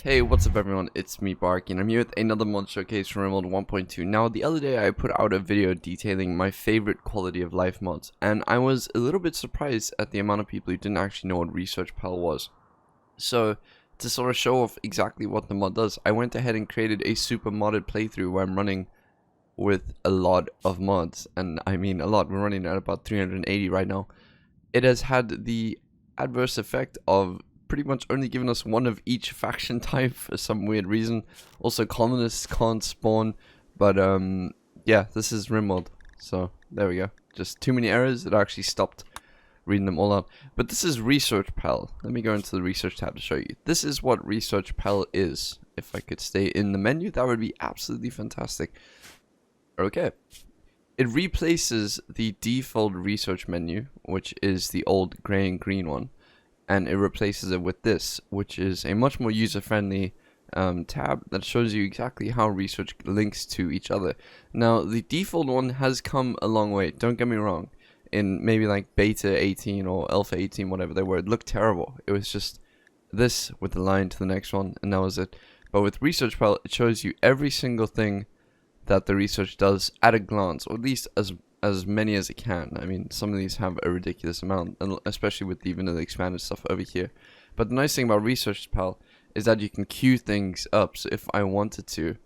Hey, what's up everyone, it's me BaRKy and I'm here with another mod showcase from Rimworld 1.2. Now the other day I put out a video detailing my favorite quality of life mods, and I was a little bit surprised at the amount of people who didn't actually know what ResearchPal was. So to sort of show off exactly what the mod does, I went ahead and created a super modded playthrough where I'm running with a lot of mods, and I mean a lot. We're running at about 380 right now. It has had the adverse effect of pretty much only giving us one of each faction type for some weird reason. Also, colonists can't spawn, but yeah, this is Rimworld, so there we go. Just too many errors. It actually stopped reading them all out. But this is ResearchPal. Let me go into the research tab to show you. This is what ResearchPal is. If I could stay in the menu, that would be absolutely fantastic. Okay. It replaces the default research menu, which is the old gray and green one, and it replaces it with this, which is a much more user-friendly tab that shows you exactly how research links to each other. Now, the default one has come a long way, don't get me wrong. In maybe like beta 18 or alpha 18, whatever they were, it looked terrible. It was just this with the line to the next one, and that was it. But with ResearchPal, it shows you every single thing that the research does at a glance, or at least as many as it can. I mean, some of these have a ridiculous amount, especially with the vanilla expanded stuff over here. But the nice thing about ResearchPal is that you can queue things up. So if I wanted to,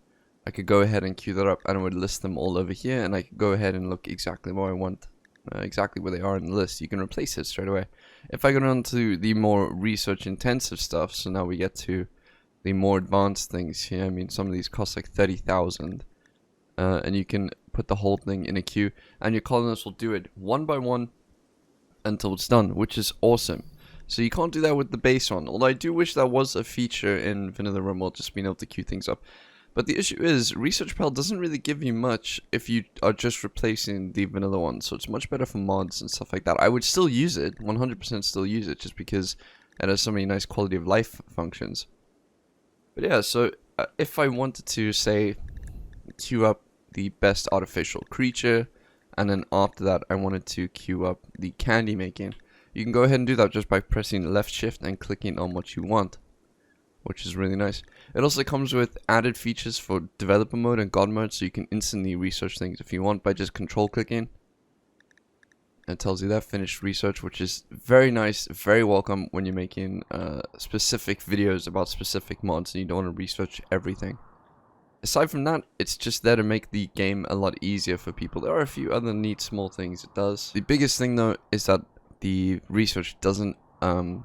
I could go ahead and queue that up, and it would list them all over here, and I could go ahead and look exactly where I want, exactly where they are in the list. You can replace it straight away. If I go down to the more research intensive stuff, so now we get to the more advanced things here. I mean, some of these cost like 30,000. And you can put the whole thing in a queue, and your colonists will do it one by one until it's done, which is awesome. So you can't do that with the base one, although I do wish that was a feature in vanilla Rimworld, just being able to queue things up. But the issue is, ResearchPal doesn't really give you much if you are just replacing the vanilla one, so it's much better for mods and stuff like that. I would still use it, 100% still use it, just because it has so many nice quality of life functions. But yeah, so if I wanted to, say, queue up the best artificial creature, and then after that I wanted to queue up the candy making, you can go ahead and do that just by pressing left shift and clicking on what you want, which is really nice. It also comes with added features for developer mode and god mode, so you can instantly research things if you want by just control clicking. It tells you that finished research, which is very nice, very welcome when you're making specific videos about specific mods and you don't want to research everything. Aside from that, it's just there to make the game a lot easier for people. There are a few other neat small things it does. The biggest thing though is that the research doesn't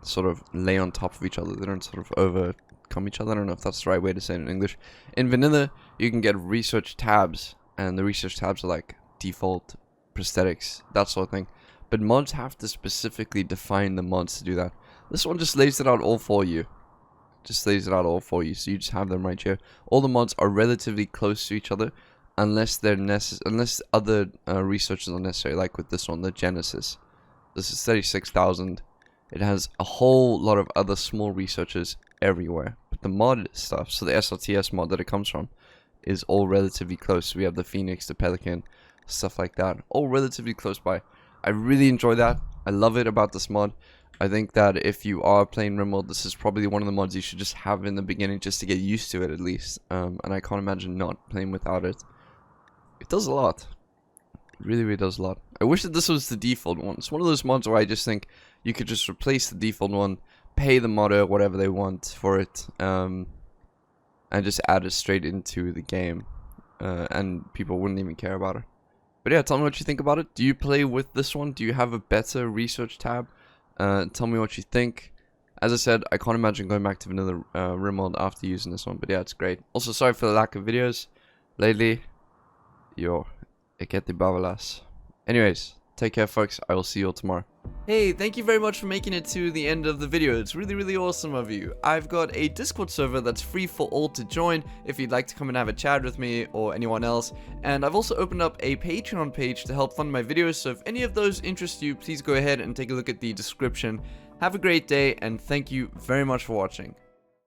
sort of lay on top of each other. They don't sort of overcome each other. I don't know if that's the right way to say it in English. In vanilla, you can get research tabs, and the research tabs are like default prosthetics, that sort of thing. But mods have to specifically define the mods to do that. This one just lays it out all for you. So you just have them right here. All the mods are relatively close to each other, unless they're unless other researches are necessary, like with this one, the Genesis. This is 36,000. It has a whole lot of other small researchers everywhere, but the mod stuff, so the SRTS mod that it comes from, is all relatively close. We have the Phoenix, the Pelican, stuff like that, all relatively close by. I really enjoy that. I love it about this mod. I think that if you are playing Rimworld, this is probably one of the mods you should just have in the beginning, just to get used to it at least. And I can't imagine not playing without it. It does a lot. It really, really does a lot. I wish that this was the default one. It's one of those mods where I just think you could just replace the default one, pay the modder whatever they want for it, and just add it straight into the game. And people wouldn't even care about it. But yeah, tell me what you think about it. Do you play with this one? Do you have a better research tab? Tell me what you think. As I said, I can't imagine going back to vanilla Rimworld after using this one, but yeah, it's great. Also, sorry for the lack of videos lately. Yo, get the babalas. Anyways, take care, folks. I will see you all tomorrow. Hey, thank you very much for making it to the end of the video. It's really, really awesome of you. I've got a Discord server that's free for all to join if you'd like to come and have a chat with me or anyone else. And I've also opened up a Patreon page to help fund my videos, so if any of those interest you, please go ahead and take a look at the description. Have a great day, and thank you very much for watching.